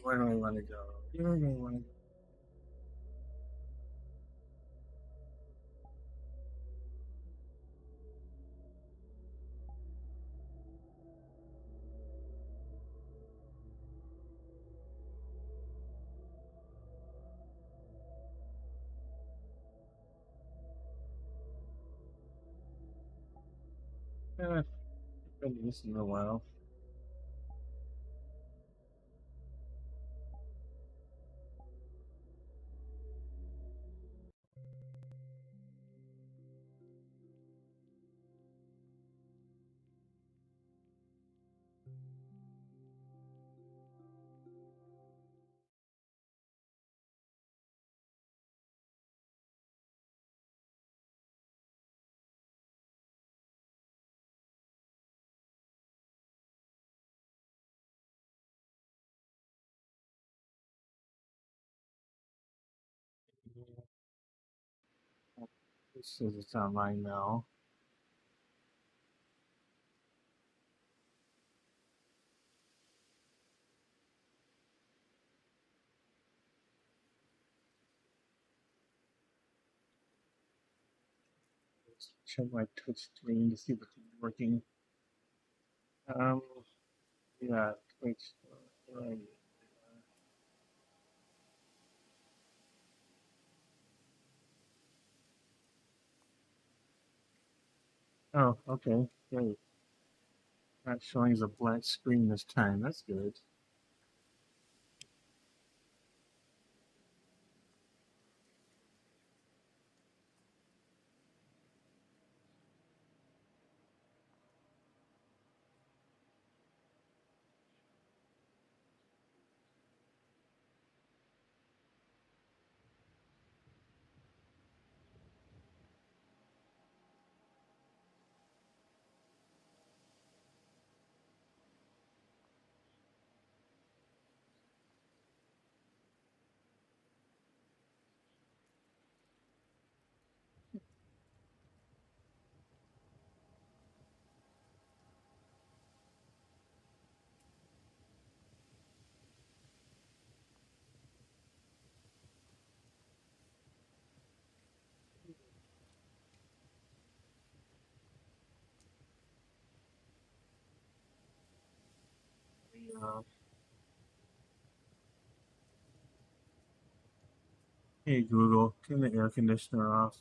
Where do I want to go? Where do I want to go? I've been listening a while. This says it's online now. Let's check my touch screen to see if it's working. Um, yeah, Twitch. Where are you? Oh, okay, great. Not showing as a black screen this time. That's good. Uh, hey Google, turn the air conditioner off.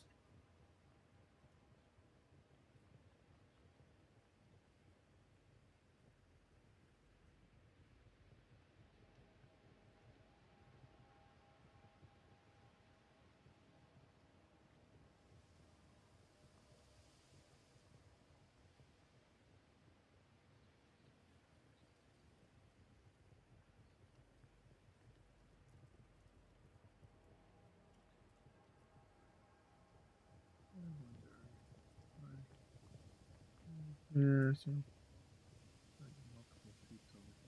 There's some multiple seats over here.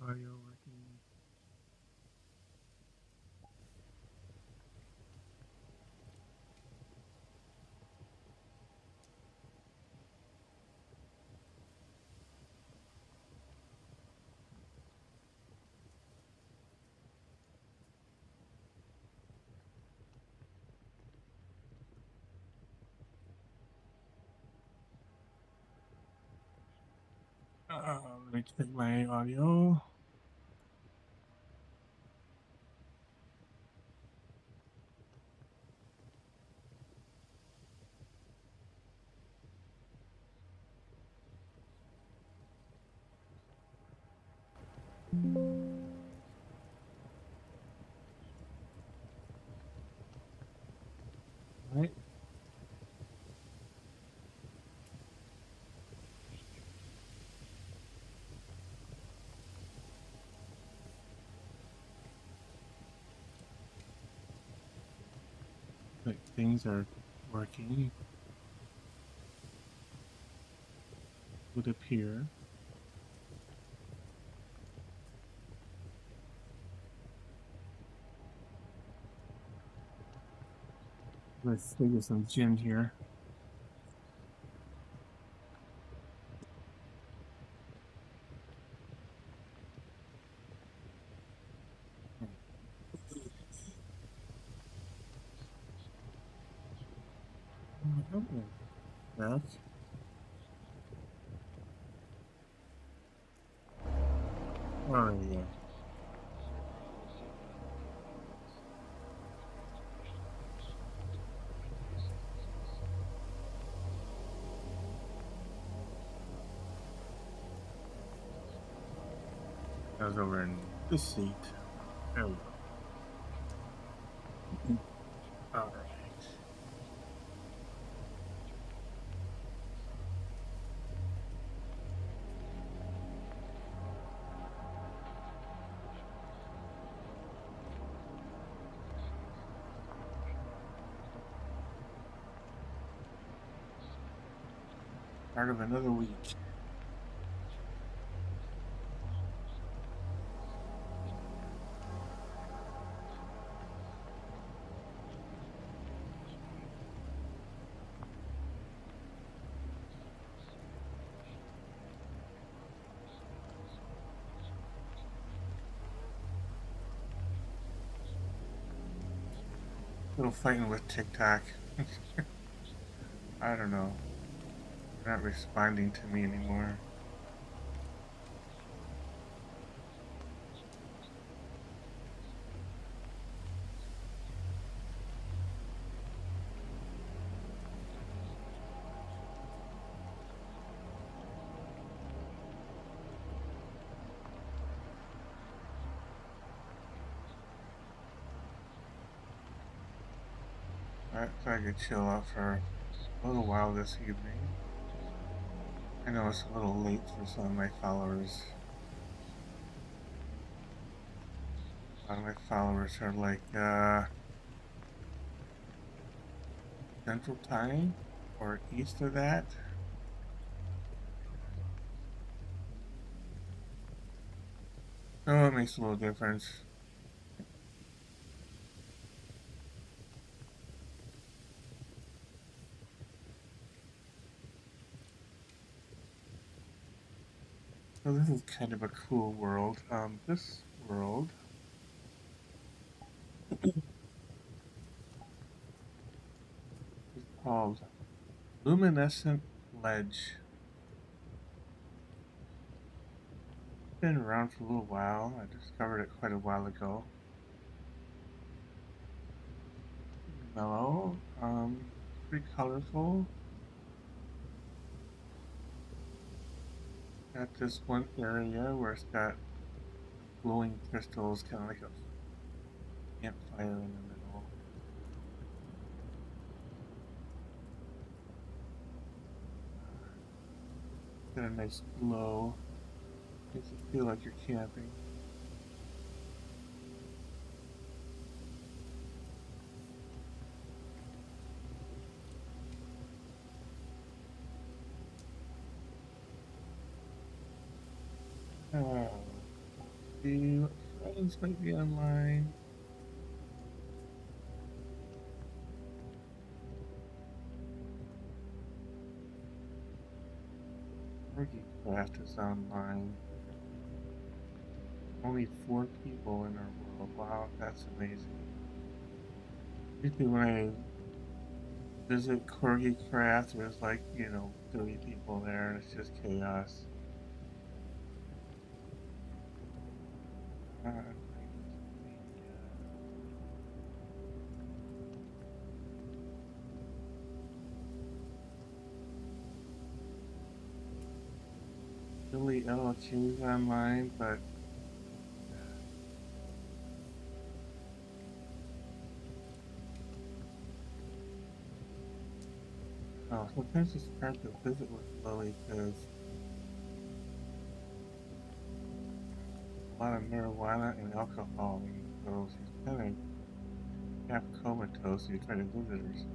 Audio working. Let me check my audio. Right. Like things are working, would appear. Let's figure some gin here. Okay. Back. Oh yeah. I was over in this seat. There we go. All right. Part of another week. Little fighting with TikTok. I don't know. They're not responding to me anymore. I thought I could chill out for a little while this evening. I know it's a little late for some of my followers. A lot of my followers are like Central Time or east of that. So it makes a little difference. So this is kind of a cool world. This world is called Luminescent Ledge. It's been around for a little while. I discovered it quite a while ago. Mellow, pretty colorful. Got this one area where it's got glowing crystals, kind of like a campfire in the middle. Got a nice glow. Makes it feel like you're camping. Uh, see what friends might be online. Rookie Craft is online. Only 4 people in our world. Wow, that's amazing. Usually when I visit Corgi Craft, there's like, 30 people there and it's just chaos. Billy LQ's online, but Oh, sometimes it's hard to visit with Lily because a lot of marijuana and alcohol, so she's kind of half comatose. So you try to visit her, so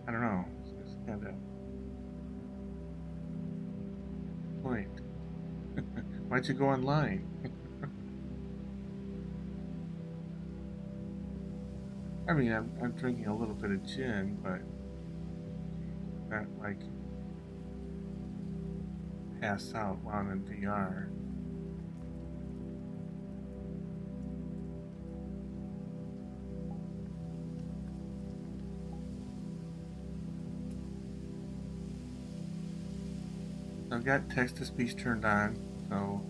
I don't know. It's just kind of point. Why'd you go online? I mean, I'm drinking a little bit of gin, but not like pass out while I'm in VR. So I've got text to speech turned on, so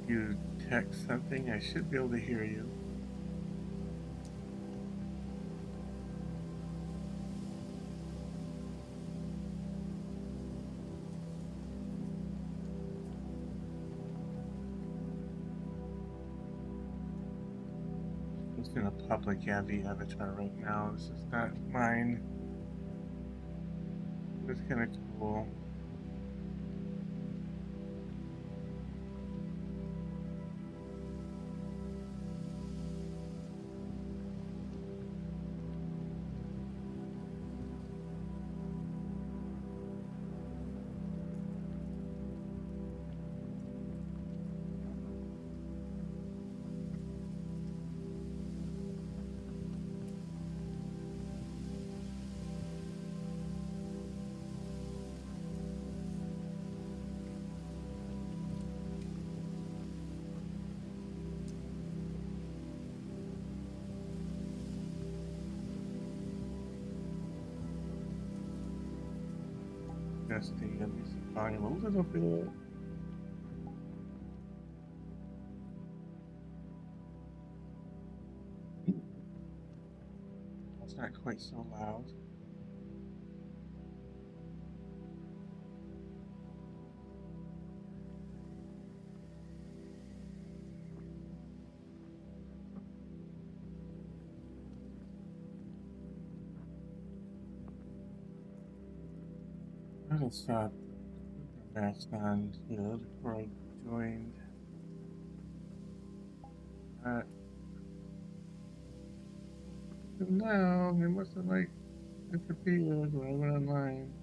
if you text something, I should be able to hear you. I'm just in a public avatar right now. This is not mine. It's kind of cool. Just the music volume a little bit. It's not quite so loud. I just mask on here before I joined. Uh, no, it must have like disappeared when I went online.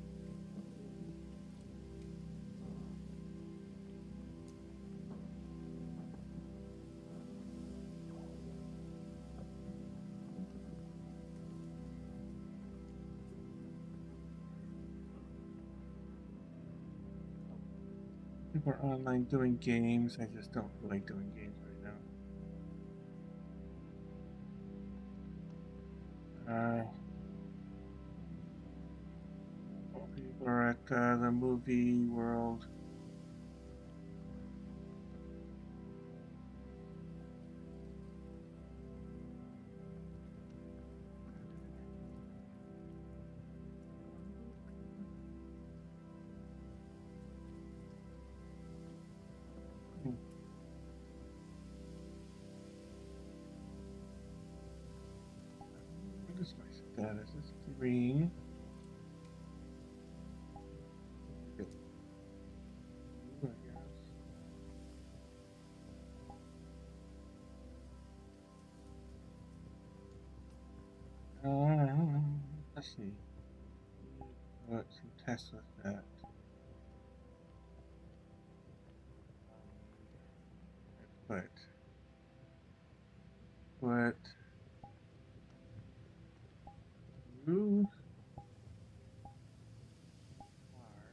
People are online doing games. I just don't feel like doing games right now. People are at the movie world. Hmm. What is my status? It's green. Good. I guess. Let's see. Some tests with that. Put put you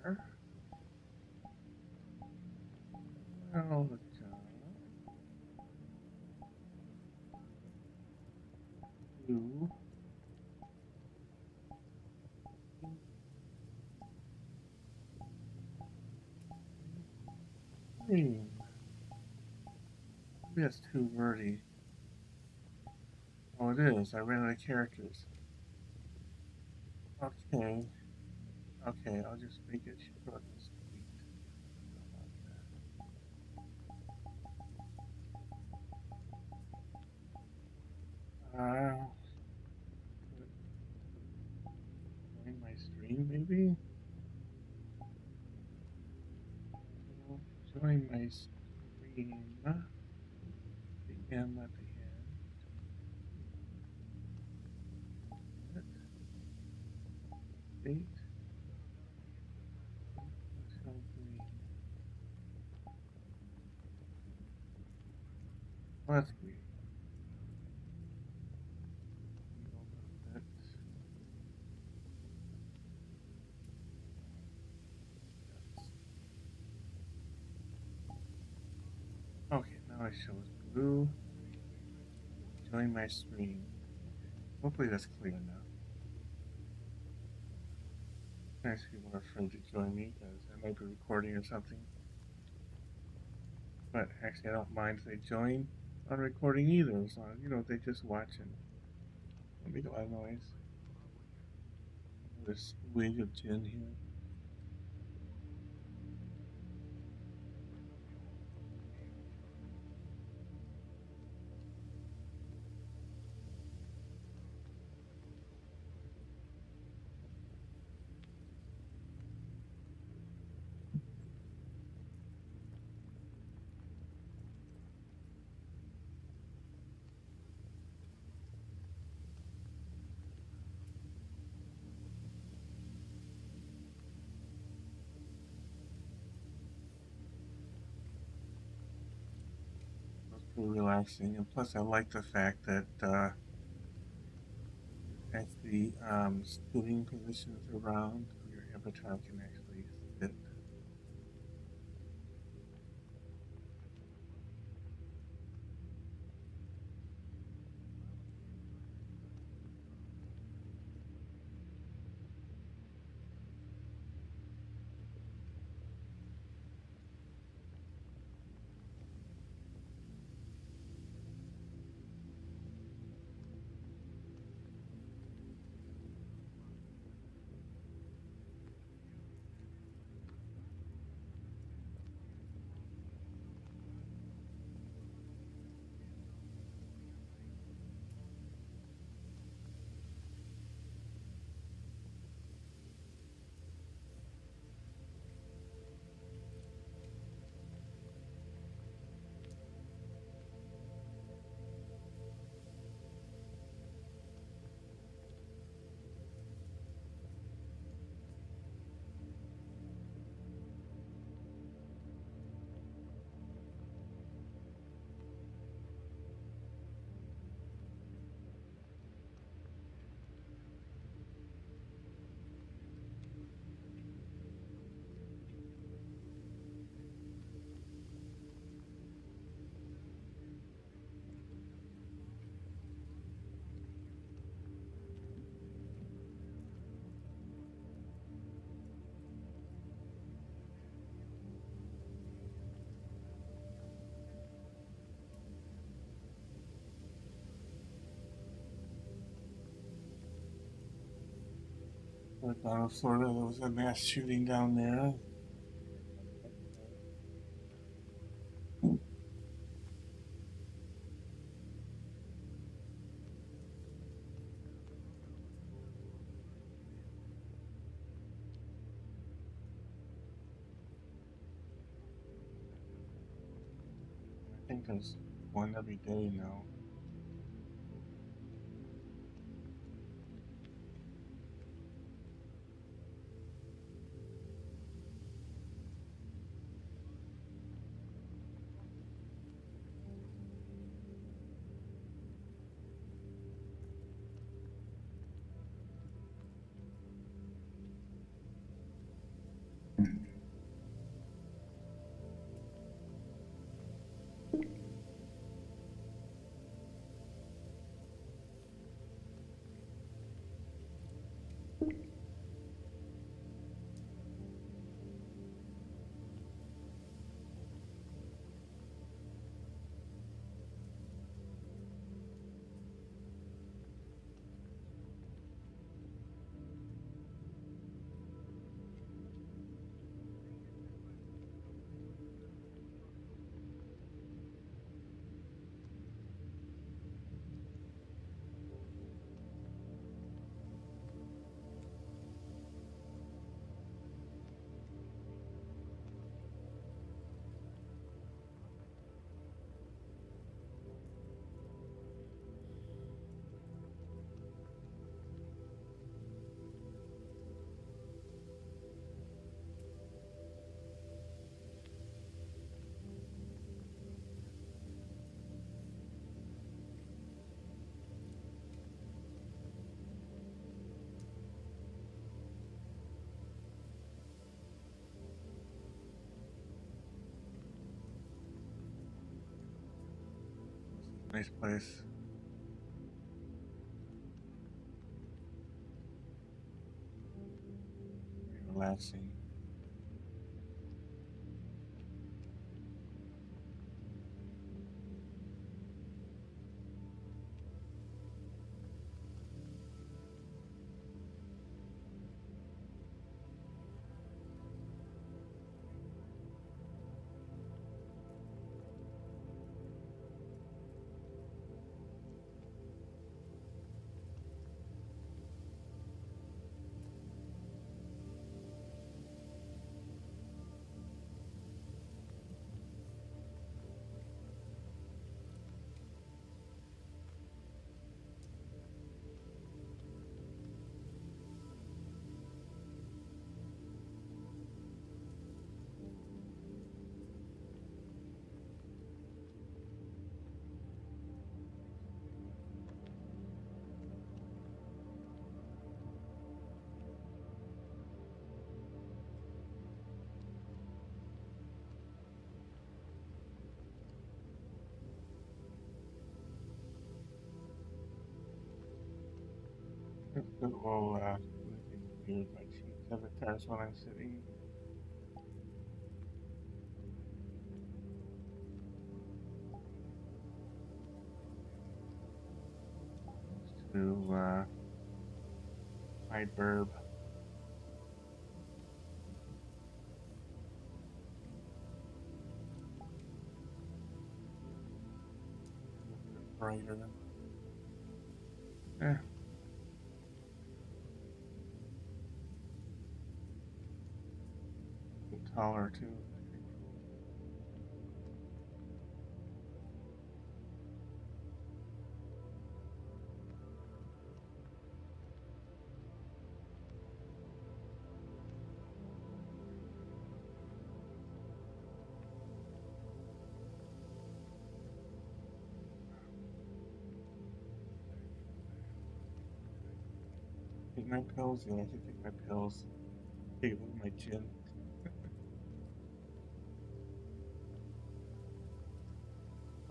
are welcome to stream. Maybe that's too wordy. Oh, it is. I ran out of characters. Okay. Okay, I'll just make it short and sweet. How about that? stream, maybe? Join my stream. The M at the end. Date. Michelle Green. Well, that's weird. It. Okay, now it shows blue. Join my stream. Okay. Hopefully that's clear enough. Nice people are free to join me because I might be recording or something. But actually, I don't mind if they join on recording either, as long as they just watch and don't make a lot of noise. This wig of Jen here. It's pretty relaxing, and plus I like the fact that as the sitting positions around, your avatar can actually sit. But down in Florida, there was a mass shooting down there. I think there's one every day now. Nice place. Very relaxing. It's good old living here with my cheeks avatars when I'm sitting. To my burb. A little bit brighter. Eh, a bit taller too. Pretty cool. Take my pills? Yeah, I should take my pills. Take a look at my chin.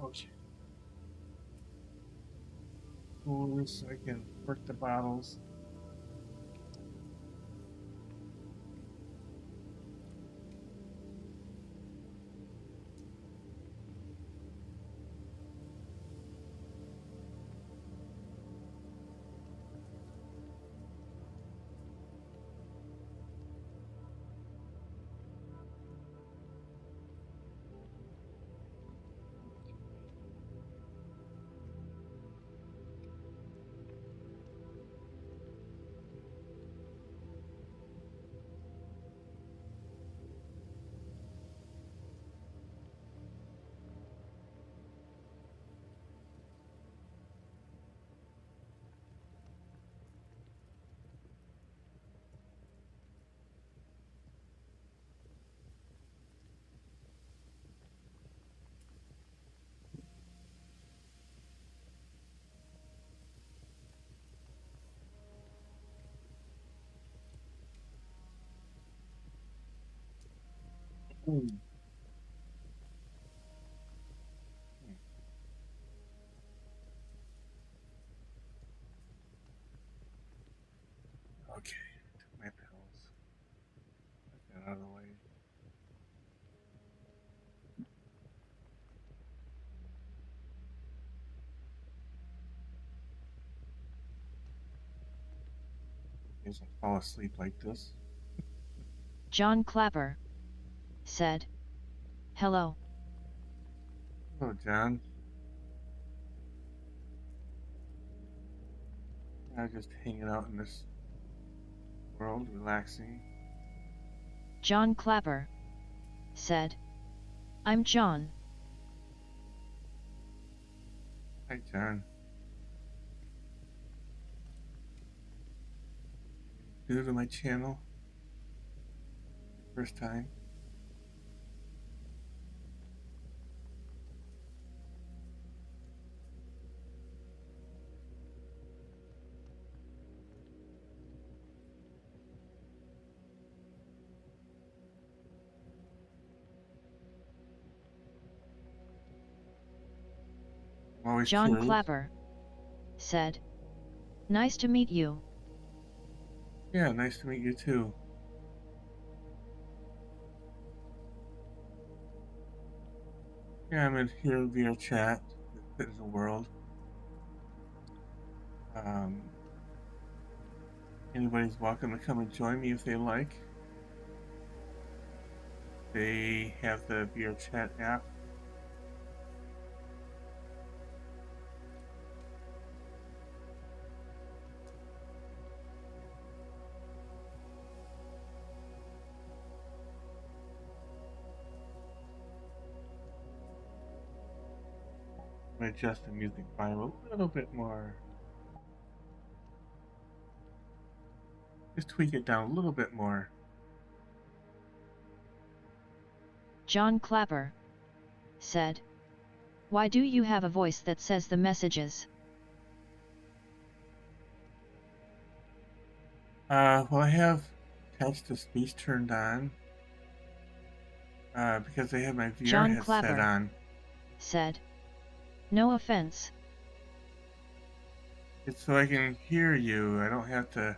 Okay. Cool this so I can work the bottles. Mm. Okay, took my pills. Get that out of the way. Guess I fall asleep like this. John Clapper said, "Hello." Hello, John. I'm just hanging out in this world, relaxing. John Clapper said, "I'm John." Hi, John. New to my channel? First time? I'm Always John true. Clapper said, "Nice to meet you." Yeah, nice to meet you too. Yeah, I'm in here in VRChat, the Fit in the World. Um, anybody's welcome to come and join me if they like. They have the VRChat app. I'm going to adjust the music volume a little bit more. Just tweak it down a little bit more. John Clapper said, "Why do you have a voice that says the messages?" Well, I have text to speech turned on because I have my VR John headset Clapper on. said, "No offense." It's so I can hear you. I don't have to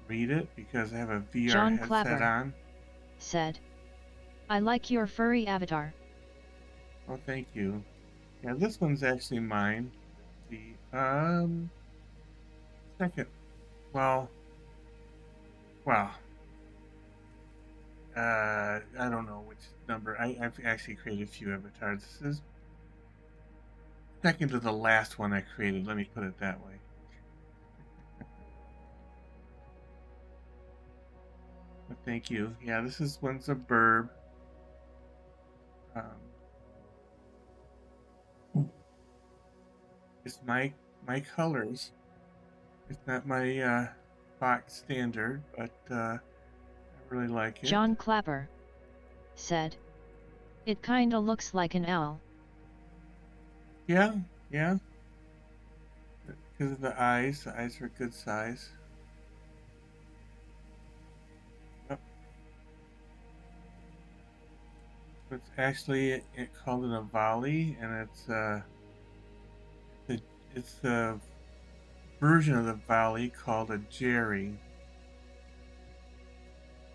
read it because I have a VR John headset Clapper on. said, "I like your furry avatar." Oh, thank you. Yeah, this one's actually mine. The second. Well, well, I don't know which number. I've actually created a few avatars. This is second to the last one I created. Let me put it that way. But thank you. Yeah, this is one's a burb. Um, it's my colors. It's not my box standard, but I really like it. John Clapper said, "It kinda looks like an owl." Yeah, yeah. Because of the eyes. The eyes are a good size. Yep. It's actually it called an Avali, and the it's a version of the Valley called a Jerry,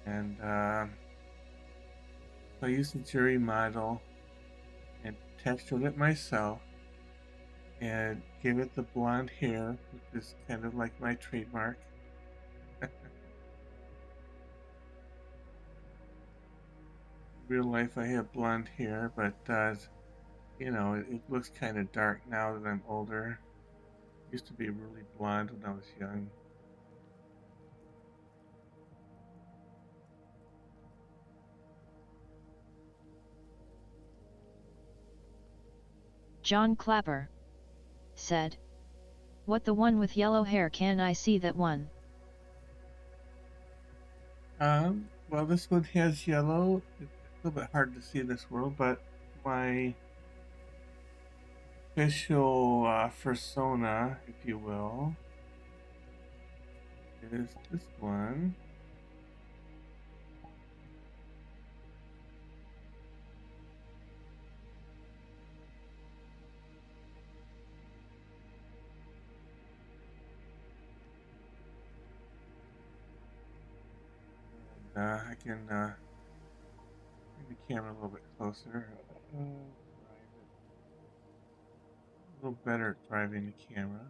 and so I used the Jerry model and textured it myself and gave it the blonde hair, which is kind of like my trademark. Real life, I have blonde hair, but it looks kind of dark now that I'm older. It used to be really blonde when I was young. John Clapper said, "What, the one with yellow hair? Can I see that one?" Well, this one has yellow. It's a little bit hard to see in this world, but my official persona, if you will, is this one. And I can bring the camera a little bit closer. Drive it a little better at driving the camera.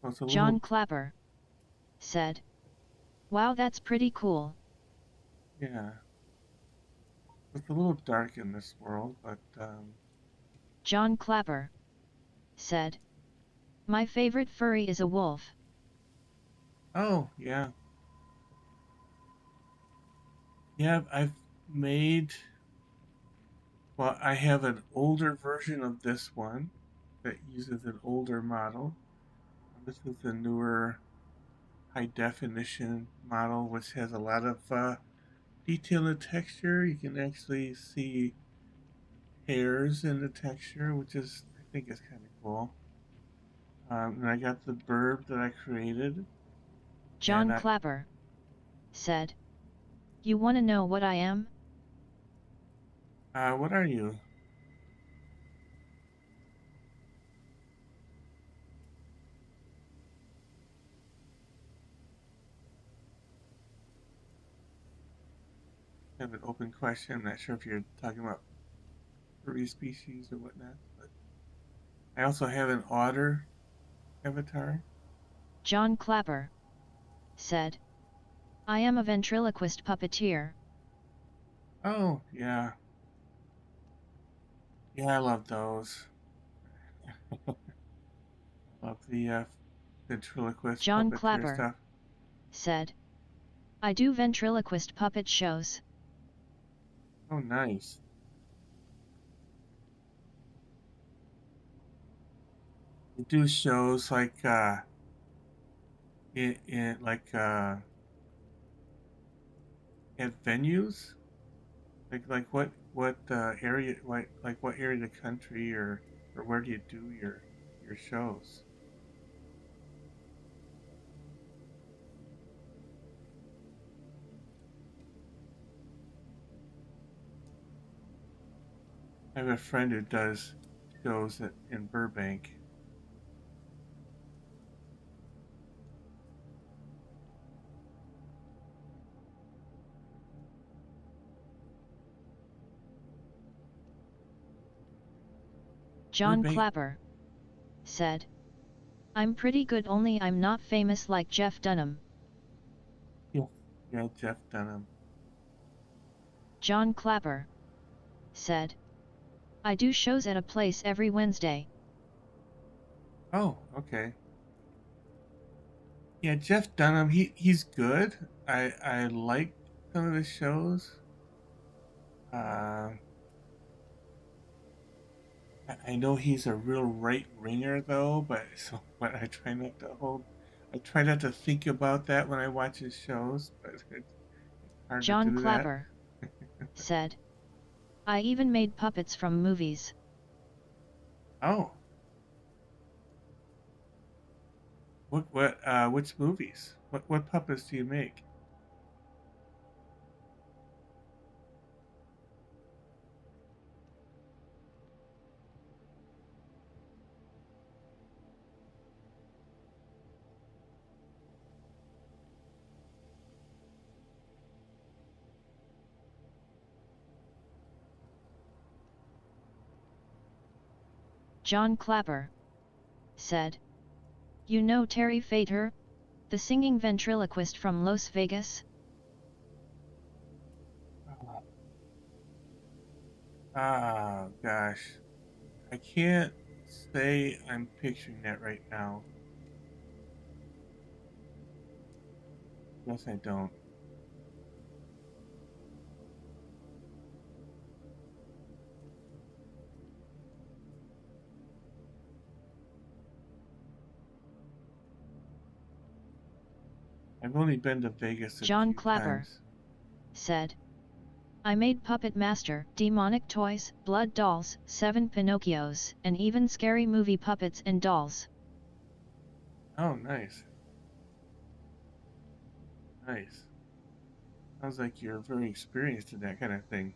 So it's a John little, Clapper said, "Wow, that's pretty cool." yeah, it's a little dark in this world, but John Clapper said, "My favorite furry is a wolf." oh yeah, yeah. I've made. Well, I have an older version of this one that uses an older model. This is the newer high definition model, which has a lot of detail and texture. You can actually see hairs in the texture, which is I think is kind of cool. And I got the burb that I created, and John Clapper said, You wanna know what I am? What are you? Kind of an open question. I'm not sure if you're talking about furry species or whatnot, but I also have an otter avatar. John Clapper said. I am a ventriloquist puppeteer. Oh, yeah. Yeah, I love those. I love the ventriloquist John puppeteer Clapper stuff. said. I do ventriloquist puppet shows. Oh, nice. You do shows like in like at venues? Like what area like what area of the country or where do you do your shows? I have a friend who does shows in Burbank. John Burbank? Clapper said. I'm pretty good, only I'm not famous like Jeff Dunham. Yeah. Yeah, Jeff Dunham. John Clapper said. I do shows at a place every Wednesday. Oh, okay. Yeah, Jeff Dunham, he's good. I like some of his shows. Uh, I know he's a real right ringer though, but I try not to think about that when I watch his shows, but it's hard to John do that. Clapper said. I even made puppets from movies. Oh, which movies? What puppets do you make? John Clapper said. You know Terry Fator, the singing ventriloquist from Las Vegas? Gosh, I can't say I'm picturing that right now. Yes, I don't. I've only been to Vegas a John few Clapper times. said. I made Puppet Master, demonic toys, blood dolls, 7 Pinocchios, and even scary movie puppets and dolls. Oh, nice, nice. Sounds like you're very experienced in that kind of thing.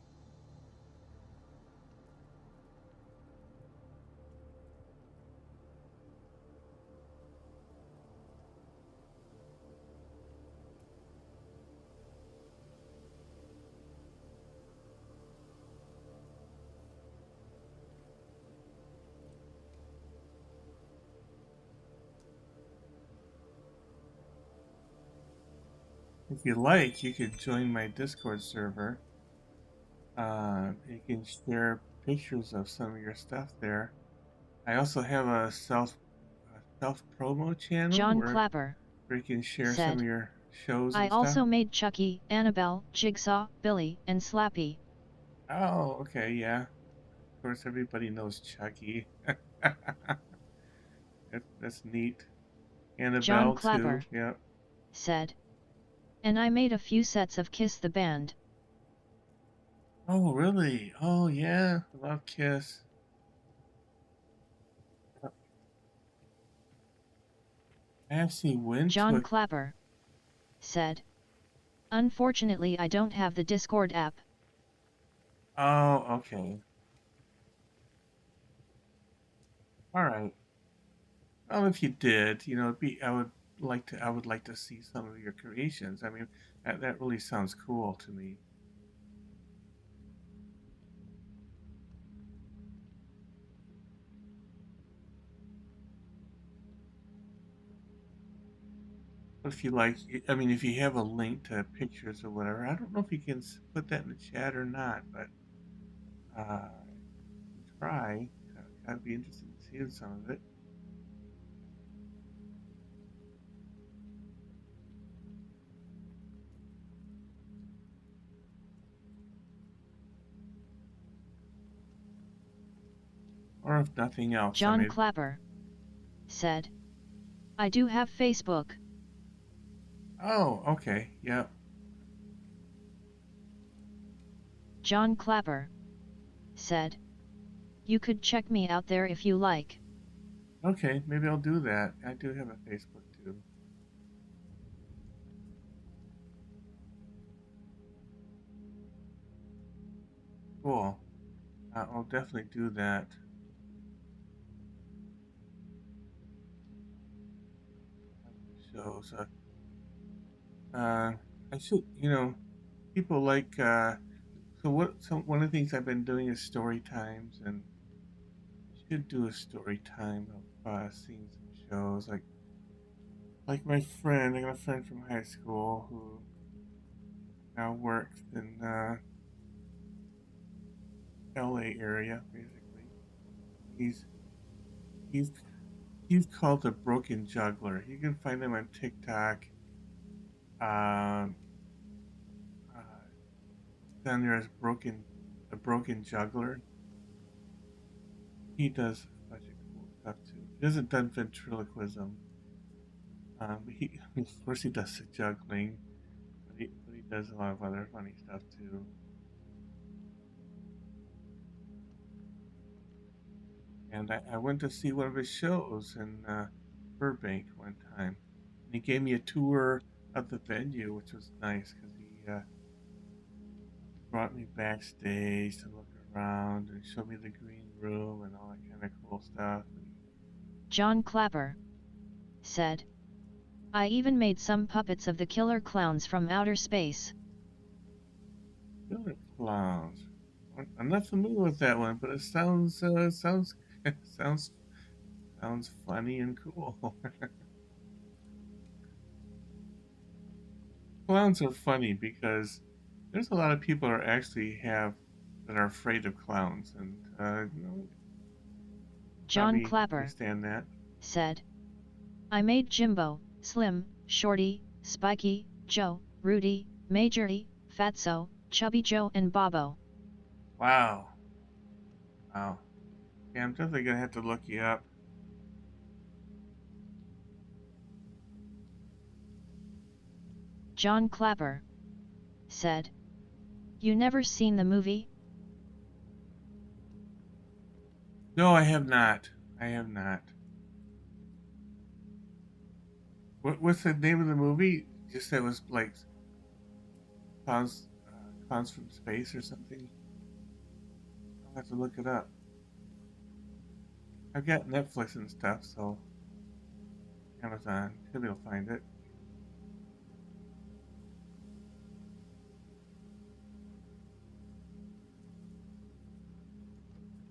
If you like, you could join my Discord server. You can share pictures of some of your stuff there. I also have a self promo channel John Clapper where you can share some of said. your shows I and stuff. also made Chucky, Annabelle, Jigsaw, Billy, and Slappy. Oh, okay, yeah. Of course, everybody knows Chucky. That's neat. John Annabelle too. Clapper Yep. said. And I made a few sets of Kiss the Band. Oh, really? Oh, yeah. I love Kiss. I actually went to John a Clapper said. Unfortunately, I don't have the Discord app. Oh, okay. All right. Well, if you did, I would like to see some of your creations. I mean, that really sounds cool to me. If you like, I mean, if you have a link to pictures or whatever, I don't know if you can put that in the chat or not, but you can try. I'd be interested in seeing some of it. Or if nothing else, I John may. Clapper said, I do have Facebook. Oh, okay. Yeah. John Clapper said, you could check me out there if you like. Okay, maybe I'll do that. I do have a Facebook too. Cool. I'll definitely do that. Shows. I should, people like. So one of the things I've been doing is story times, and I should do a story time of seeing some shows. Like my friend, I got a friend from high school who now works in L.A. area, basically. He's he's he's called the Broken Juggler. You can find him on TikTok. Um, uh, down there as the Broken Juggler. He does a bunch of cool stuff too. He hasn't done ventriloquism. Of course he does the juggling, but he does a lot of other funny stuff too. And I went to see one of his shows in Burbank one time, and he gave me a tour of the venue, which was nice because he brought me backstage to look around and showed me the green room and all that kind of cool stuff. And John Clapper said, I even made some puppets of the killer clowns from outer space. killer clowns. I'm not familiar with that one, but it sounds sounds sounds funny and cool. Clowns are funny because there's a lot of people that actually have that are afraid of clowns, and John probably Clapper understand that. said, I made Jimbo, Slim, Shorty, Spiky, Joe, Rudy, Majorie, Fatso, Chubby Joe and Bobo. Wow, wow. Yeah, I'm definitely gonna have to look you up. John Clapper said, you never seen the movie? No, I have not. I have not. What's the name of the movie? Just that was like clowns from space or something. I'll have to look it up. I've got Netflix and stuff, so Amazon. Maybe I'll find it.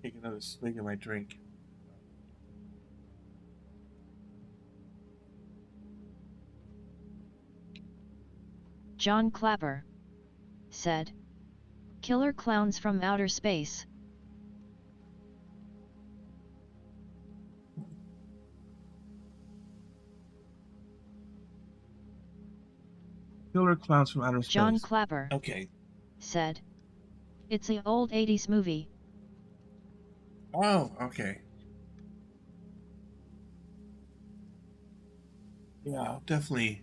Take another swig of my drink. John Clapper said, killer clowns from outer space. Killer clowns from outer John space. Clapper Okay. said, it's a old 80s movie. Oh, okay. Yeah, I'll definitely.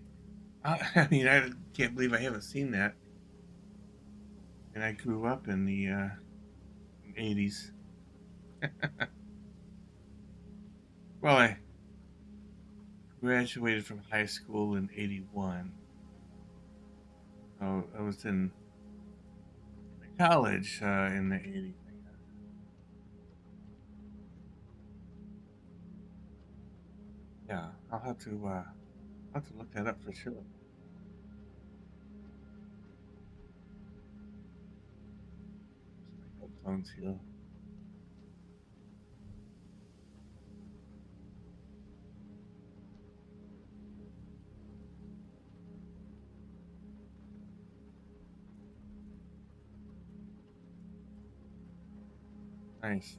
I mean, I can't believe I haven't seen that. And I grew up in the 80s. Well, I graduated from high school in 81. Oh, I was in college in the 80s. Yeah, I'll have to look that up for sure. Use my headphones here. Nice.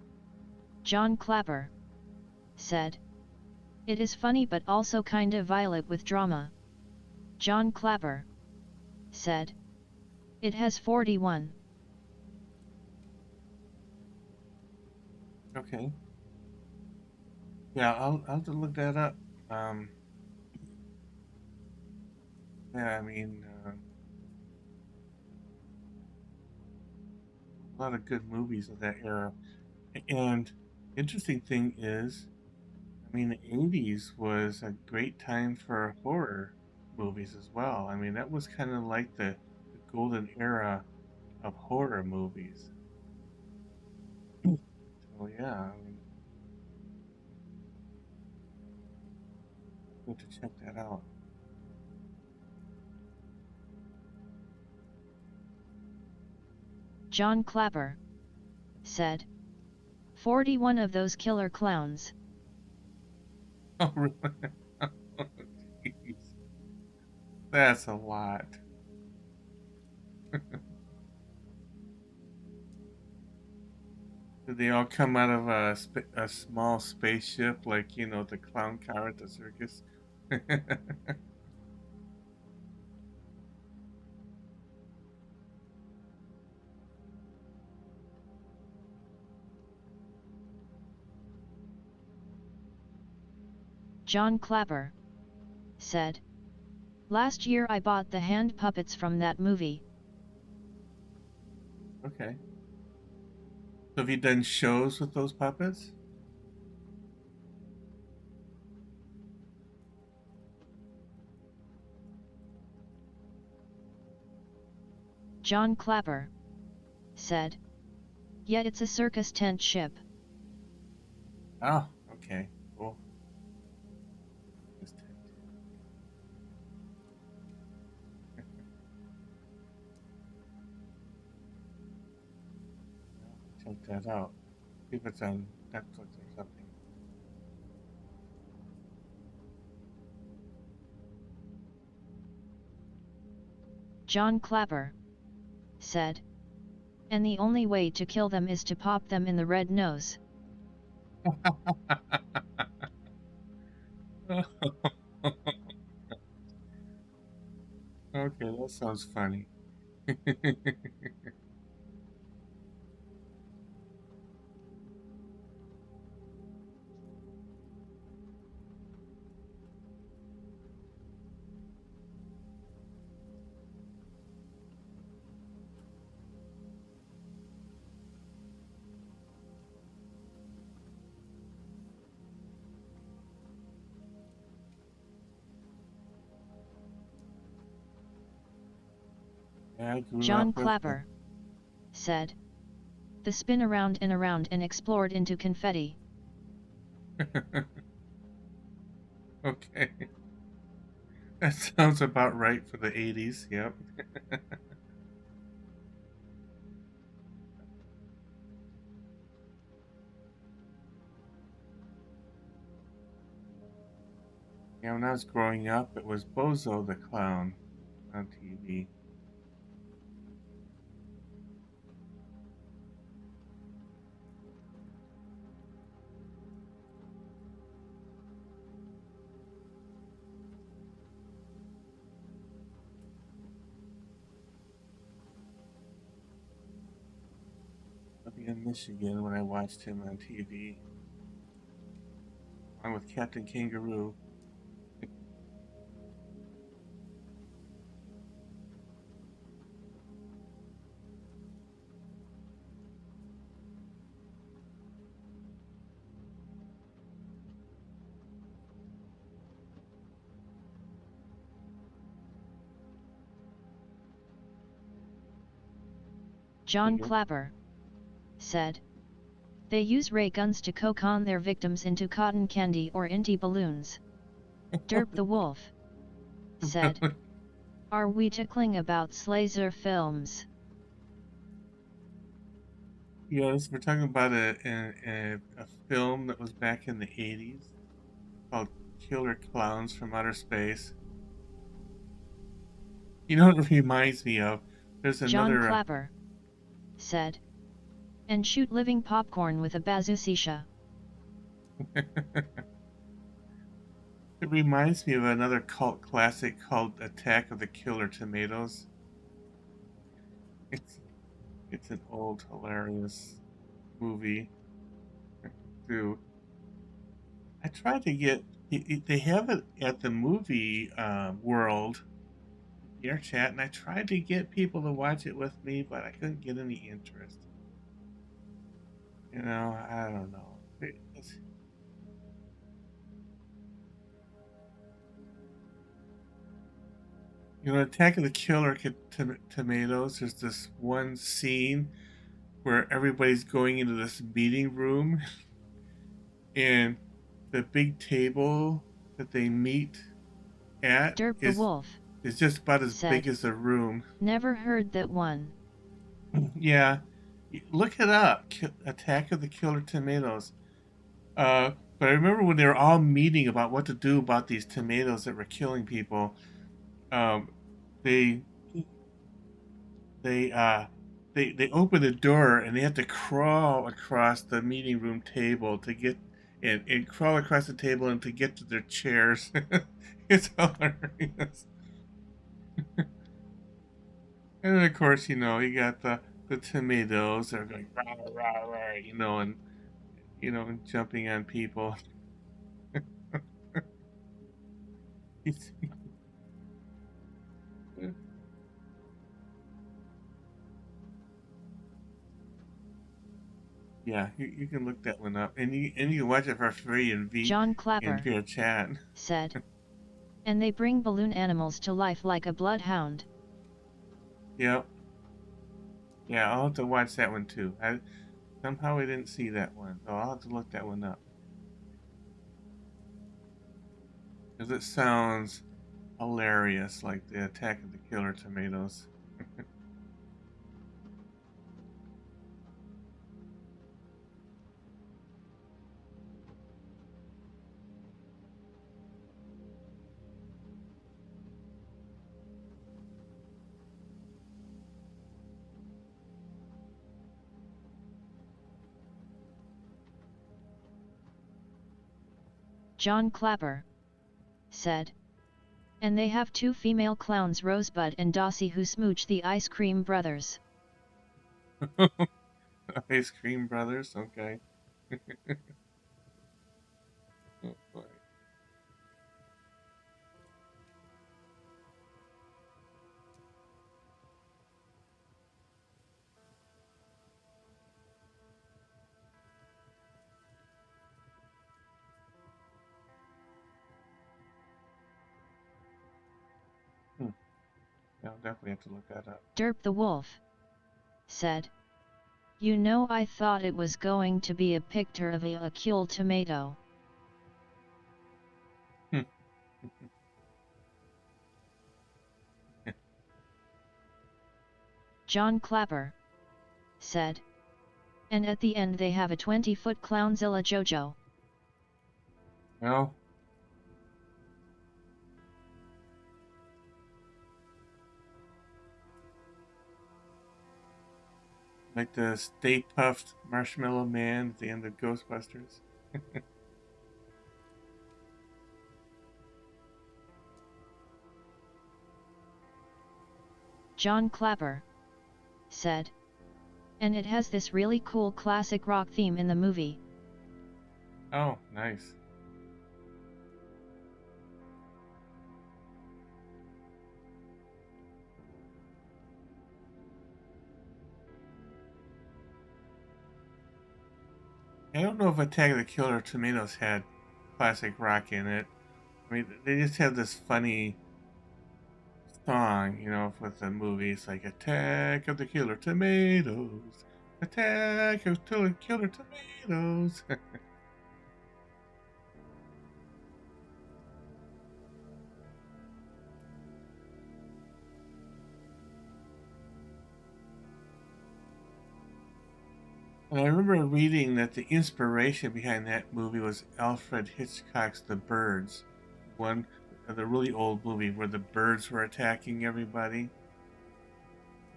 John Clapper said. It is funny but also kinda violent with drama. John Clapper said. It has 41. Okay. Yeah, I'll have to look that up. Um, yeah, I mean, a lot of good movies of that era. And interesting thing is, I mean, the 80s was a great time for horror movies as well. I mean, that was kind of like the golden era of horror movies. So yeah, I mean, good to check that out. John Clapper said. 41 of those killer clowns. Oh, really? Oh, jeez. That's a lot. Did they all come out of a small spaceship, like the clown car at the circus? John Clapper said. Last year I bought the hand puppets from that movie. Okay. So have you done shows with those puppets? John Clapper said. Yet it's a circus tent ship. Oh, okay. Cool. Just check that out. See if it's on Netflix or something. John Clapper said. And the only way to kill them is to pop them in the red nose. Okay, that sounds funny. Yeah, I grew John up with the. Clapper said. The spin around and explored into confetti. Okay, that sounds about right for the 80s. Yep. Yeah, when I was growing up, it was Bozo the Clown on TV. I'll be in Michigan when I watched him on TV, along with Captain Kangaroo. John Clapper said. They use ray guns to coke-on their victims into cotton candy or inti balloons. Derp the Wolf said. Are we tickling about Slazer films? Yes, we're talking about a film that was back in the 80s called Killer Clowns from Outer Space. You know what it reminds me of? There's John another. Clapper said. And shoot living popcorn with a bazooka. It reminds me of another cult classic called Attack of the Killer Tomatoes. It's it's an old hilarious movie too. I tried to get they have it at the movie world VRChat, and I tried to get people to watch it with me, but I couldn't get any interest. You know, I don't know. You know, Attack of the Killer Tomatoes. There's this one scene where everybody's going into this meeting room, and the big table that they meet at Derp the Wolf is just about as said, big as the room. Never heard that one. Yeah, look it up. Attack of the Killer Tomatoes. But I remember when they were all meeting about what to do about these tomatoes that were killing people. Um, they they uh, they open the door and they have to crawl across the meeting room table to get and crawl across the table and to get to their chairs. It's hilarious. And then of course, you know, you got the tomatoes that are going rah rah rah, you know, and and jumping on people. Yeah, you can look that one up, and you can watch it for free John Clapper in VRChat. said. And they bring balloon animals to life like a bloodhound. Yep. Yeah, I'll have to watch that one too. Somehow I didn't see that one, so I'll have to look that one up. Because it sounds hilarious, like the Attack of the Killer Tomatoes. John Clapper said. And they have two female clowns, Rosebud and Dossie, who smooch the Ice Cream Brothers. Ice Cream Brothers, okay. Oh boy. Hmm. I'll definitely have to look that up. Derp the Wolf said. You know, I thought it was going to be a picture of a cool tomato. Hmm. John Clapper said. And at the end they have a 20-foot Clownzilla JoJo. Well, like the Stay Puffed Marshmallow Man at the end of Ghostbusters. John Clapper said. And it has this really cool classic rock theme in the movie. Oh, nice. I don't know if Attack of the Killer Tomatoes had classic rock in it. I mean, they just have this funny song, with the movies like Attack of the Killer Tomatoes, Attack of the Killer Tomatoes. And I remember reading that the inspiration behind that movie was Alfred Hitchcock's The Birds, one the really old movie where the birds were attacking everybody.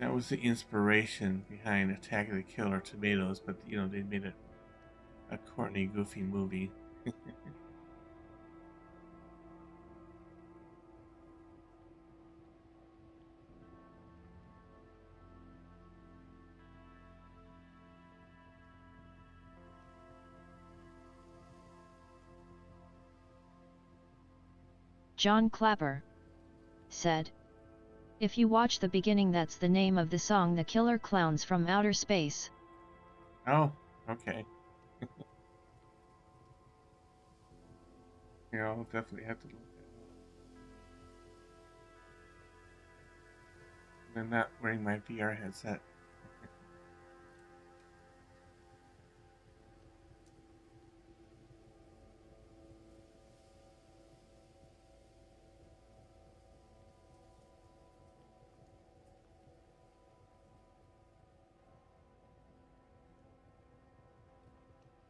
That was the inspiration behind Attack of the Killer Tomatoes, but they made it a corny, goofy movie. John Clapper said, "If you watch the beginning, that's the name of the song, The Killer Clowns from Outer Space." Oh, okay. I'll definitely have to look that up. I'm not wearing my VR headset.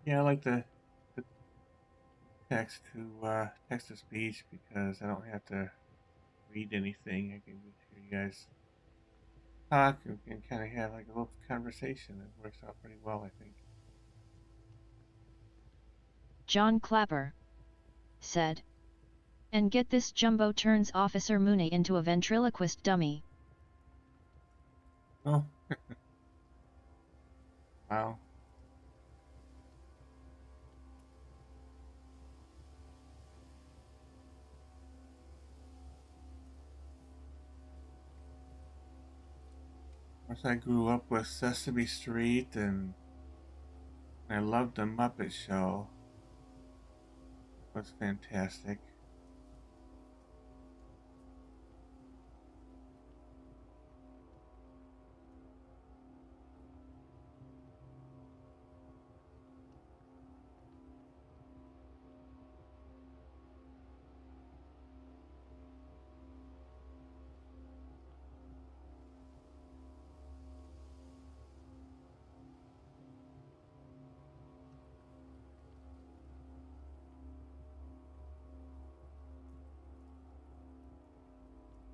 Yeah, I like the text to speech because I don't have to read anything. I can just hear you guys talk and kind of have like a little conversation. It works out pretty well, I think. John Clapper said, "And get this, Jumbo turns Officer Mooney into a ventriloquist dummy." Oh, wow. Of course, I grew up with Sesame Street and I loved the Muppet Show. It was fantastic.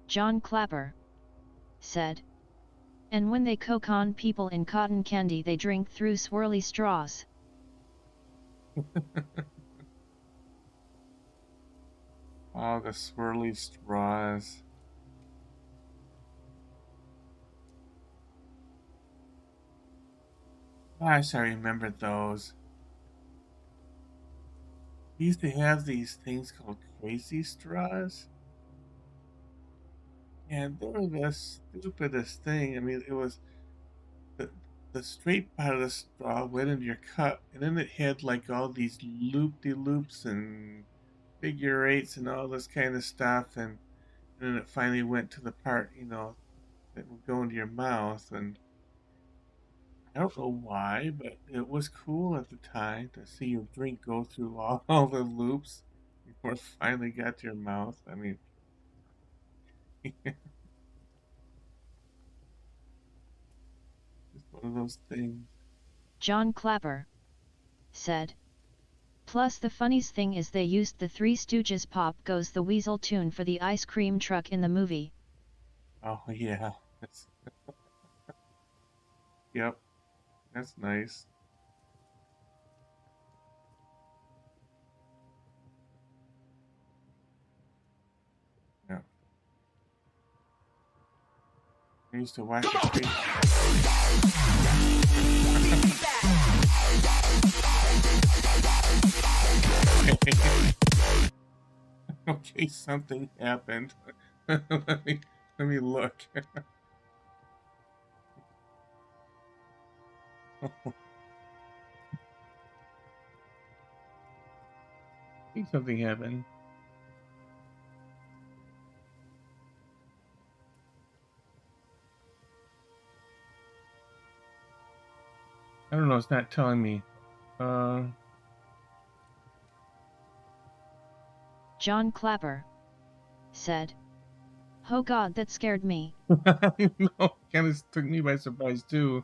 John Clapper said, "And when they coke on people in cotton candy, they drink through swirly straws." All the swirly straws. Gosh, I remember those. We used to have these things called crazy straws, and they were the stupidest thing. I mean, it was the the straight part of the straw went into your cup, and then it had like all these loop de loops and figure eights and all this kind of stuff, and then it finally went to the part that would go into your mouth, and I don't know why, but it was cool at the time to see your drink go through all the loops before it finally got to your mouth. I mean, just one of those things. John Clapper said, "Plus the funniest thing is they used the Three Stooges Pop Goes the Weasel tune for the ice cream truck in the movie." Oh yeah, that's yep, that's nice. Yeah, I used to watch the crazy. Okay, something happened. Let me look. I think something happened. No, it's not telling me. John Clapper said. Oh God, that scared me. I know, kind of took me by surprise too.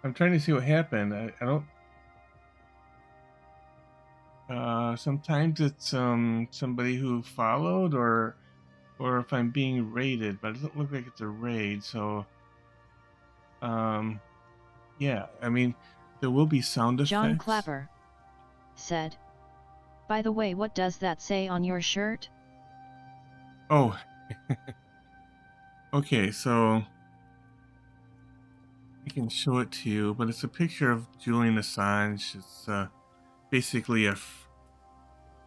I'm trying to see what happened. I don't. Sometimes it's somebody who followed, or if I'm being raided, but it doesn't look like it's a raid. So yeah, I mean, there will be sound John effects. Clapper said. By the way, what does that say on your shirt? Oh, okay, so I can show it to you, but it's a picture of Julian Assange. It's basically a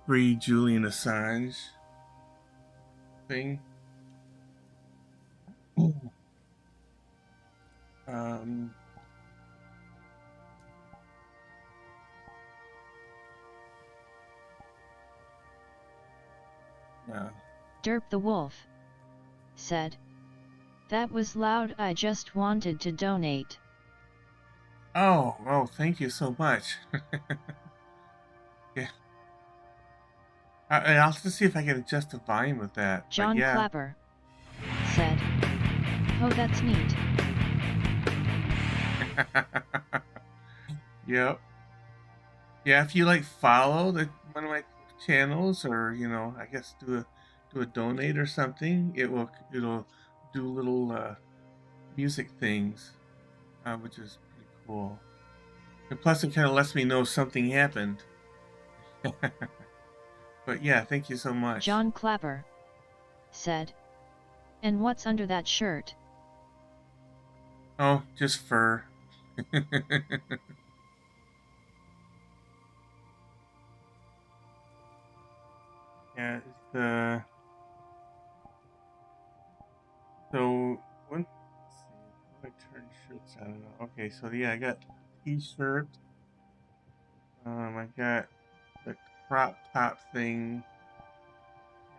free Julian Assange thing. Um, yeah. Derp the Wolf said. That was loud, I just wanted to donate. Oh, thank you so much. Yeah, I'll have to see if I can adjust the volume of that. But John yeah. Clapper said. Oh, that's neat. Yep. Yeah, if you like follow one of my channels, or I guess do a donate or something, it'll do little music things, which is pretty cool. And plus, it kind of lets me know something happened. But yeah, thank you so much. John Clapper said. And what's under that shirt? Oh, just fur. Yeah, it's the so one. Let's see, how do I turn shirts? I don't know. Okay, so yeah, I got t-shirt. I got the crop top thing.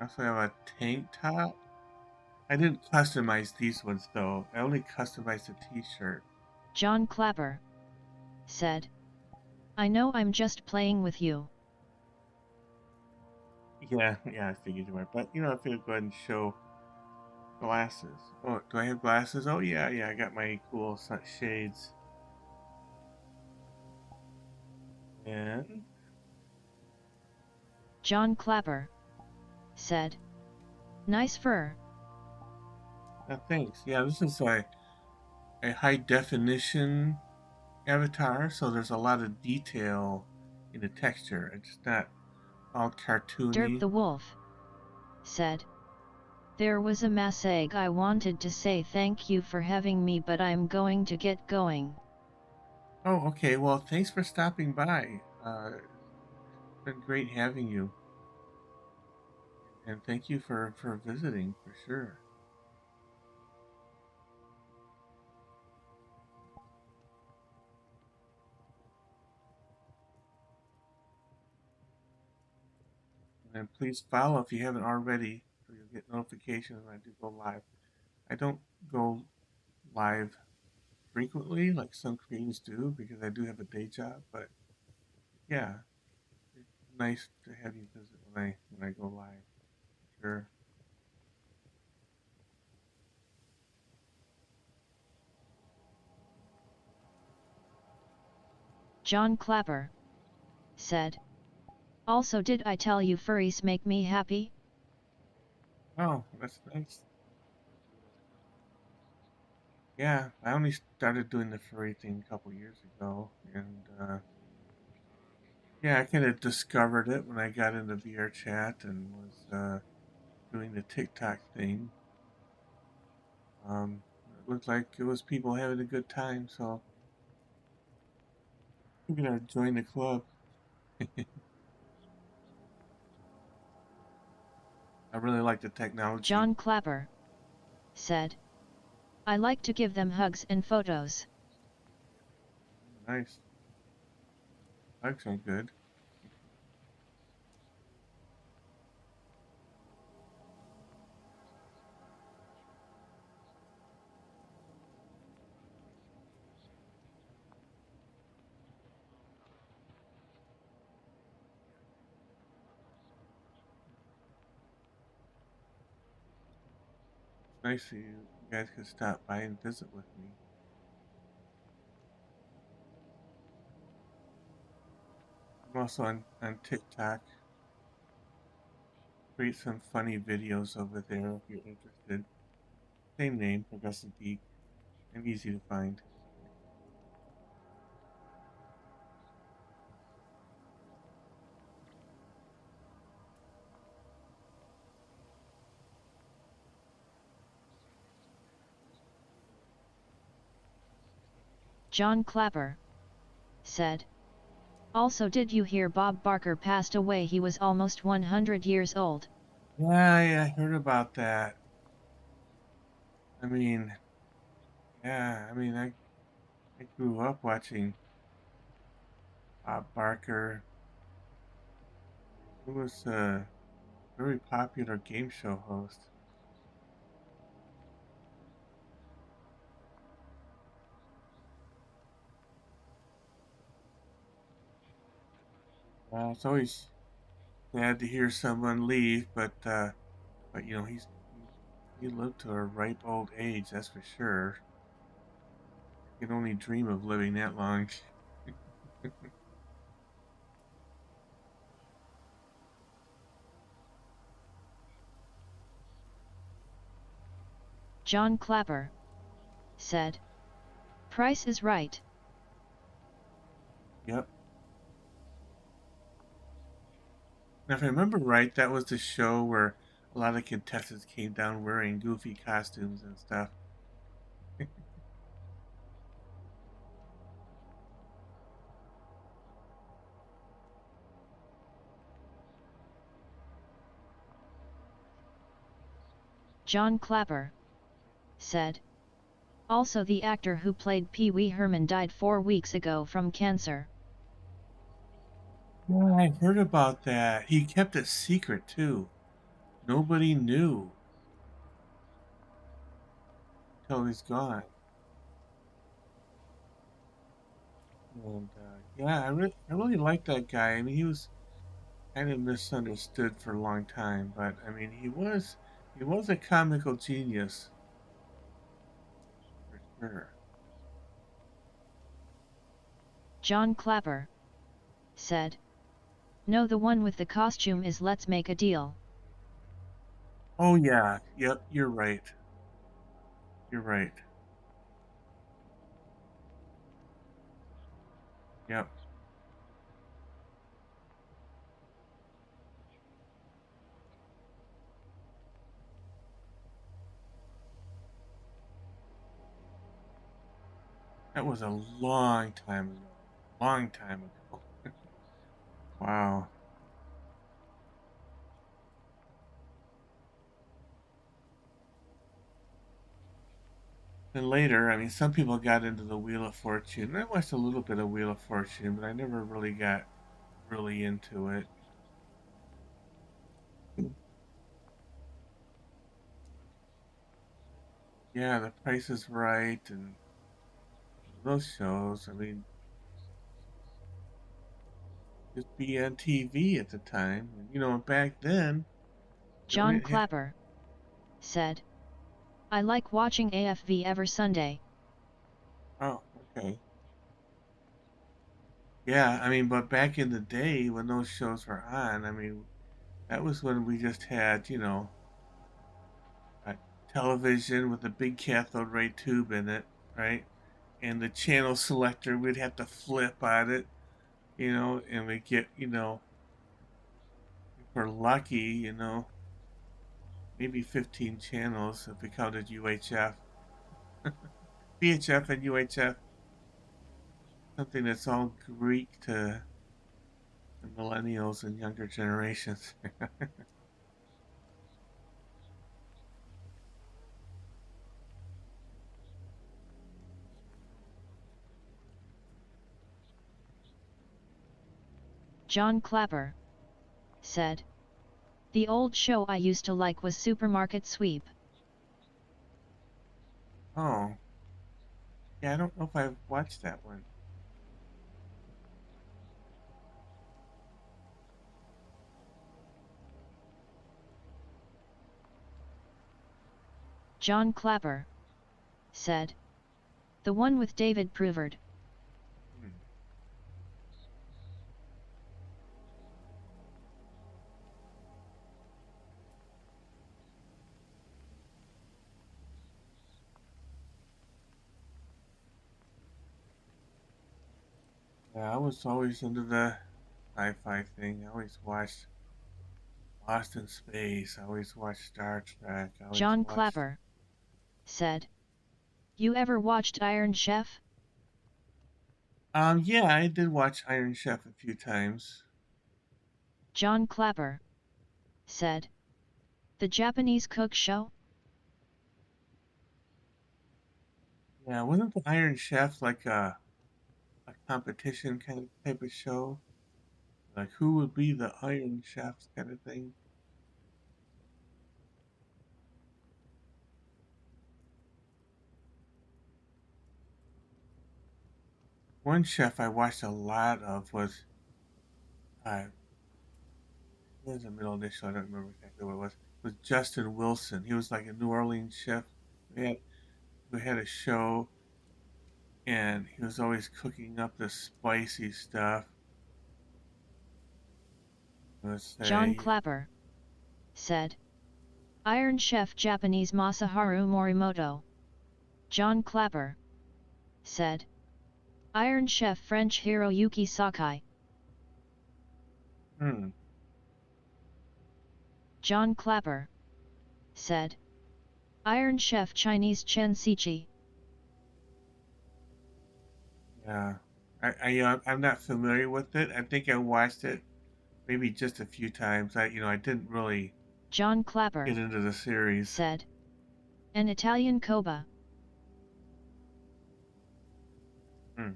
I also have a tank top. I didn't customize these ones though. I only customized the t-shirt. John Clapper said. I know I'm just playing with you. Yeah, I figured you were. But I figured go ahead and show glasses. Oh, do I have glasses? Oh yeah, I got my cool sun shades. And John Clapper said. Nice fur. thanks. Yeah, this is a high definition avatar, so there's a lot of detail in the texture. It's not all Derp cartoony. the Wolf said. There was a massage I wanted to say thank you for having me, but I'm going to get going. Oh, okay. Well, thanks for stopping by. It's been great having you, and thank you for visiting for sure. And please follow if you haven't already, so you'll get notifications when I do go live. I don't go live frequently like some creators do because I do have a day job, but yeah, it's nice to have you visit when I go live. Sure. John Clapper said. Also, did I tell you furries make me happy? Oh, that's nice. Yeah, I only started doing the furry thing a couple years ago, and yeah, I kind of discovered it when I got into VRChat and was doing the TikTok thing. It looked like it was people having a good time, so I'm gonna join the club. I really like the technology. John Clapper said. I like to give them hugs and photos. Nice. Hugs are good. nice of you guys could stop by and visit with me. I'm also on TikTok. Create some funny videos over there if you're interested. Same name, Progressive Geek. I'm easy to find. John Clapper said. Also, did you hear Bob Barker passed away? He was almost 100 years old. Yeah, I heard about that. I mean, yeah, I grew up watching Bob Barker. He was a very popular game show host. It's always sad to hear someone leave, but he lived to a ripe old age, that's for sure. I can only dream of living that long. John Clapper said. Price is Right. Yep. Now, if I remember right, that was the show where a lot of contestants came down wearing goofy costumes and stuff. John Clapper said. Also, the actor who played Pee Wee Herman died 4 weeks ago from cancer. Yeah, I heard about that. He kept it secret too. Nobody knew until he's gone. And yeah, I really liked that guy. I mean, he was kind of misunderstood for a long time, but I mean, he was a comical genius for sure. John Clapper said. No, the one with the costume is Let's Make a Deal. Oh yeah, yep, you're right. You're right. Yep, that was a long time ago. Long time ago. Wow. And later, I mean, some people got into the Wheel of Fortune. I watched a little bit of Wheel of Fortune, but I never really got really into it. Yeah, The Price is Right and those shows. I mean, just be on TV at the time. And, back then, we John didn't have. Clapper said. I like watching AFV every Sunday. Oh, okay. Yeah, I mean, but back in the day when those shows were on, I mean, that was when we just had, a television with a big cathode ray tube in it, right? And the channel selector, we'd have to flip on it, and we get, if we're lucky, maybe 15 channels if we counted UHF, VHF, and UHF, something that's all Greek to the millennials and younger generations. John Clapper said. The old show I used to like was Supermarket Sweep. Oh, yeah, I don't know if I've watched that one. John Clapper said. The one with David Pruvard. Hmm. Yeah, I was always into the sci-fi thing. I always watched Lost in Space. I always watched Star Trek. I always John watched. Clapper said. You ever watched Iron Chef? Yeah, I did watch Iron Chef a few times. John Clapper said. The Japanese cook show? Yeah, wasn't the Iron Chef like a competition kind of type of show? Like who would be the Iron Chefs kind of thing? One chef I watched a lot of was it was a middle initial. I don't remember exactly what it was. It was Justin Wilson. He was like a New Orleans chef. We had we had a show, and he was always cooking up the spicy stuff. Let's John say, Clapper said. Iron Chef Japanese Masaharu Morimoto. John Clapper said. Iron Chef French Hiroyuki Sakai. hmm, John Clapper said. Iron Chef Chinese Chen Sichi. yeah. I'm not familiar with it. I think I watched it maybe just a few times. I didn't really John get Clapper into the series. said. An Italian Koba. Hmm.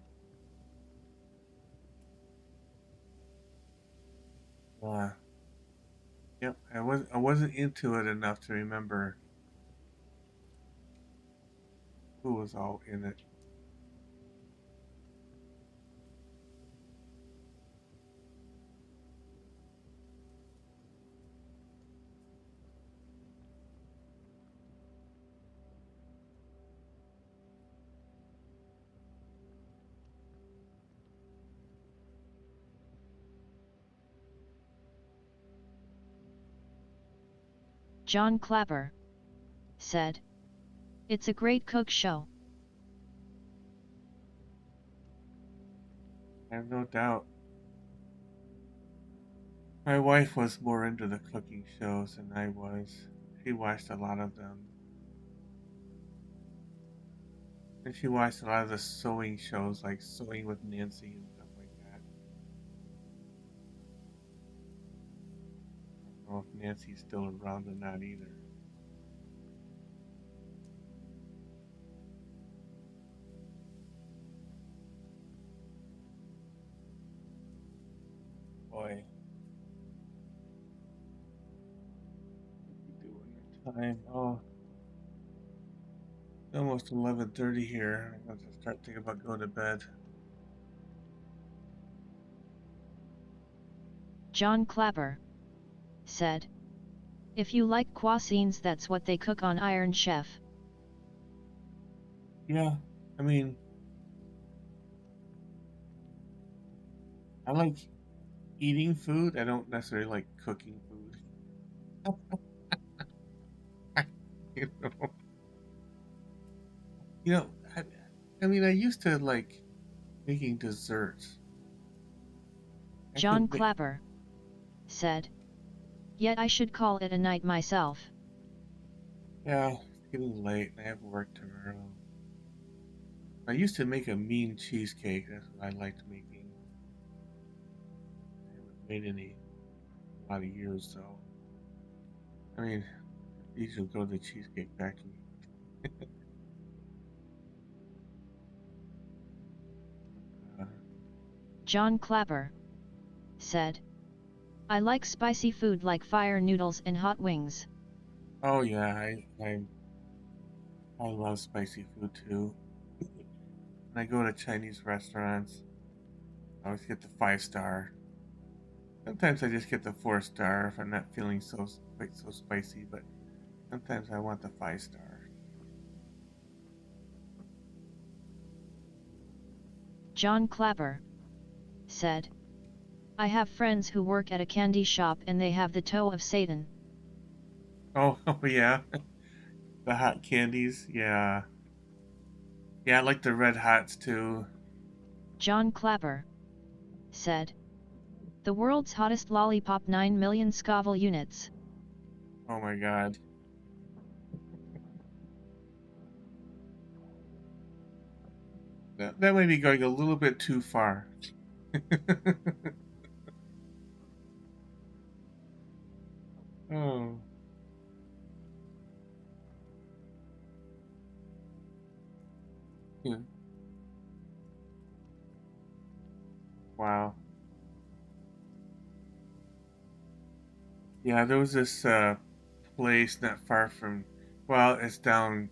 Uh, yep. I wasn't into it enough to remember who was all in it. John Clapper said. It's a great cook show. I have no doubt. My wife was more into the cooking shows than I was. She watched a lot of them. And she watched a lot of the sewing shows, like Sewing with Nancy and stuff like that. I don't know if Nancy's still around or not either. Boy, what we doing in time? Oh, it's almost 11:30 here. I'm going to start thinking about going to bed. John Clapper said. If you like cuisines, that's what they cook on Iron Chef. Yeah, I mean, I like eating food. I don't necessarily like cooking food. you know, you know, I, I mean, I used to like making desserts. I John could make, Clapper said. Yet I should call it a night myself. yeah, it's getting late and I have work tomorrow. I used to make a mean cheesecake. That's what I liked making. I haven't made any in a lot of years, so I mean, you should go to the cheesecake factory. Uh, John Clapper said. I like spicy food like fire noodles and hot wings. oh yeah, I love spicy food too. When I go to Chinese restaurants, I always get the 5 star. Sometimes I just get the 4 star if I'm not feeling so quite so spicy, but sometimes I want the 5 star. John Clapper said, I have friends who work at a candy shop and they have the toe of Satan. Oh, oh yeah, the hot candies. Yeah, yeah, I like the red hots too. John Clapper said, the world's hottest lollipop 9 million Scoville units. Oh my God, that might be going a little bit too far. Oh, yeah. Wow. Yeah, there was this place not far from, well, it's down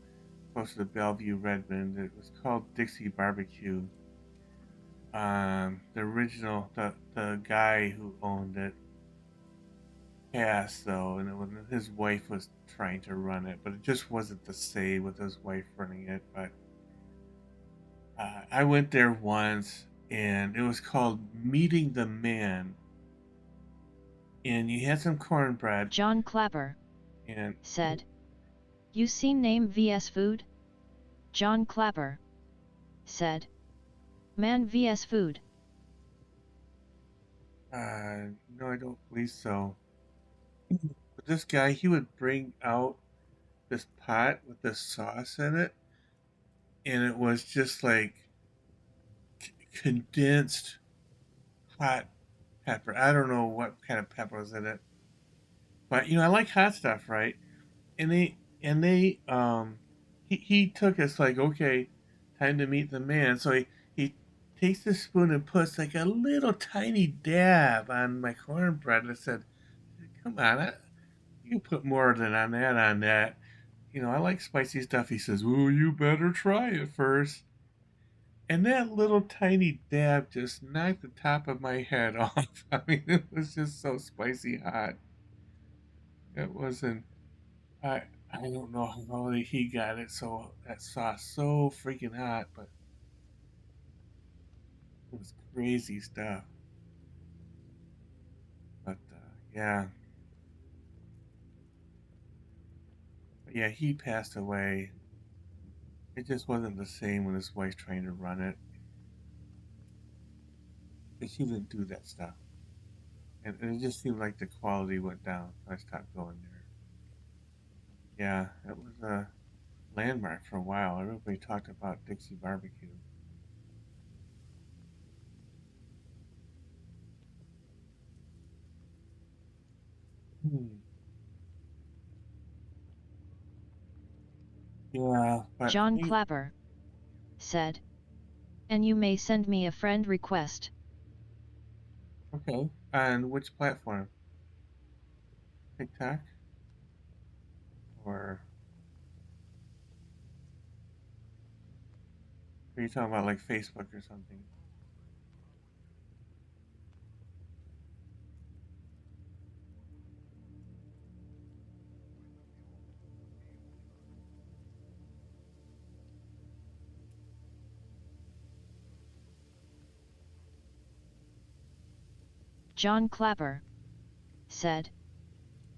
close to Bellevue, Redmond. It was called Dixie Barbecue. The guy who owned it passed though, and his wife was trying to run it, but it just wasn't the same with his wife running it. But I went there once, and it was called Meeting the Man, and you had some cornbread, John Clapper and said, you seen name vs food? John Clapper said, man vs food. no, I don't believe so. But this guy, he would bring out this pot with this sauce in it, and it was just like condensed hot pepper. I don't know what kind of pepper was in it, but I like hot stuff, right? And he took us like, okay, time to meet the man. So he takes the spoon and puts like a little tiny dab on my cornbread. And I said, come on, you put more than on that on that. I like spicy stuff. He says, well, you better try it first. And that little tiny dab just knocked the top of my head off. I mean, it was just so spicy hot. It wasn't. I I don't know how he got it so that sauce so freaking hot, but it was crazy stuff. But yeah, he passed away. It just wasn't the same when his wife trying to run it. She didn't do that stuff, and it just seemed like the quality went down. So I stopped going there. Yeah, it was a landmark for a while. Everybody talked about Dixie Barbecue. Hmm. Yeah, but John Clapper said, and you may send me a friend request. okay. On which platform? TikTok or are you talking about like Facebook or something? John Clapper said,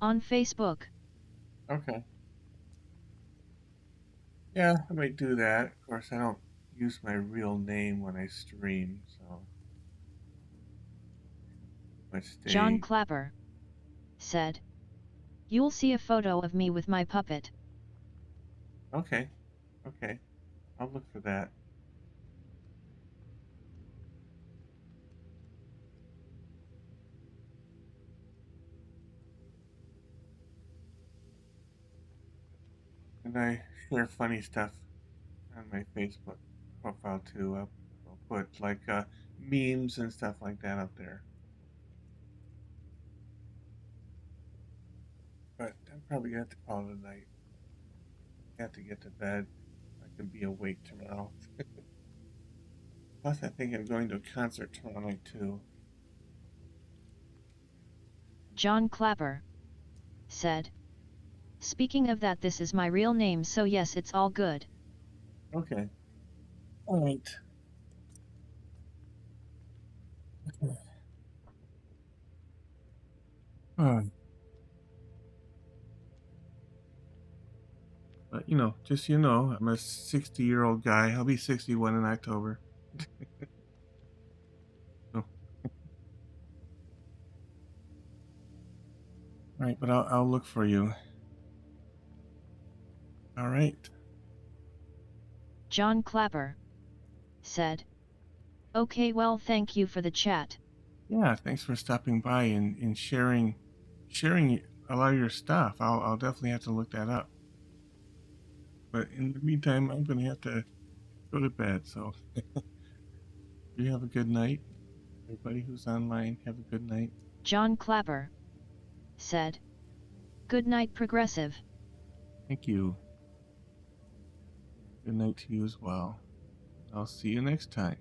on Facebook. Okay. Yeah, I might do that. Of course, I don't use my real name when I stream, so I John stay. Clapper said, you'll see a photo of me with my puppet. Okay. Okay. I'll look for that. And I share funny stuff on my Facebook profile too. I'll put like memes and stuff like that up there. But I'm probably gonna have to call it a night. I have to get to bed. I can be awake tomorrow. Plus, I think I'm going to a concert tomorrow night too. John Clapper said, speaking of that, this is my real name, so yes, it's all good. Okay. All right. But just I'm a 60-year-old guy. I'll be 61 in October. So, right, but I'll look for you. All right. John Clapper said. Okay, well, thank you for the chat. Yeah, thanks for stopping by and sharing a lot of your stuff. I'll definitely have to look that up. But in the meantime, I'm gonna have to go to bed. So you have a good night. Everybody who's online, have a good night. John Clapper said. Good night, Progressive. Thank you. Good night to you as well. I'll see you next time.